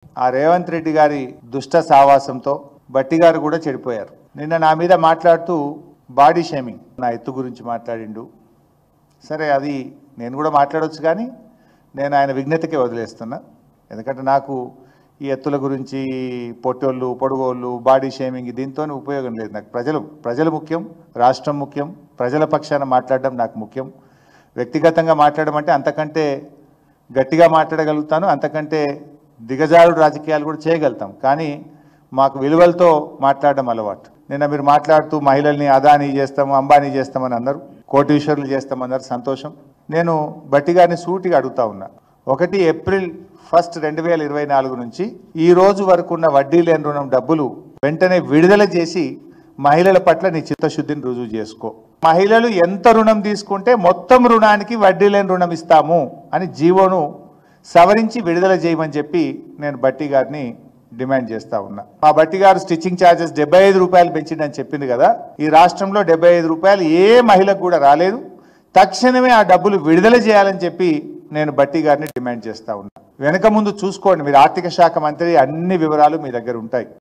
ఆ రేవంత్ రెడ్డి గారి దుష్ట సావాసంతో బట్టి గారు కూడా చెడిపోయారు. నిన్న నా మీద మాట్లాడుతూ బాడీ షేమింగ్, నా ఎత్తు గురించి మాట్లాడిండు. సరే, అది నేను కూడా మాట్లాడవచ్చు, కానీ నేను ఆయన విజ్ఞతకే వదిలేస్తున్నా. ఎందుకంటే నాకు ఈ ఎత్తుల గురించి, పొట్టోళ్ళు పొడుగోళ్ళు, బాడీ షేమింగ్, దీంతో ఉపయోగం లేదు. నాకు ప్రజలు ముఖ్యం, రాష్ట్రం ముఖ్యం, ప్రజల పక్షాన మాట్లాడడం నాకు ముఖ్యం. వ్యక్తిగతంగా మాట్లాడడం అంటే అంతకంటే గట్టిగా మాట్లాడగలుగుతాను, అంతకంటే దిగజారుడు రాజకీయాలు కూడా చేయగలుగుతాం. కానీ మాకు విలువలతో మాట్లాడడం అలవాటు. నిన్న మీరు మాట్లాడుతూ మహిళల్ని అదానీ చేస్తాము, అంబానీ చేస్తామని అన్నారు, కోటీశ్వరులు చేస్తామన్నారు. సంతోషం. నేను బట్టి గారిని సూటిగా అడుగుతా ఉన్నా. 1 ఏప్రిల్ 1, 2024 నుంచి ఈ రోజు వరకు ఉన్న వడ్డీ లేని రుణం డబ్బులు వెంటనే విడుదల చేసి మహిళల పట్ల నీ చిత్తశుద్ధిని రుజువు చేసుకో. మహిళలు ఎంత రుణం తీసుకుంటే మొత్తం రుణానికి వడ్డీ లేని రుణం ఇస్తాము అని జీవోను సవరించి విడుదల చేయమని చెప్పి నేను బట్టి గారిని డిమాండ్ చేస్తా ఉన్నా. మా బట్టి గారు స్టిచ్చింగ్ ఛార్జెస్ 75 రూపాయలు పెంచిందని చెప్పింది కదా. ఈ రాష్ట్రంలో 75 రూపాయలు ఏ మహిళకు కూడా రాలేదు. తక్షణమే ఆ డబ్బులు విడుదల చేయాలని చెప్పి నేను బట్టి గారిని డిమాండ్ చేస్తా ఉన్నా. వెనక ముందు చూసుకోండి, మీరు ఆర్థిక శాఖ మంత్రి, అన్ని వివరాలు మీ దగ్గర ఉంటాయి.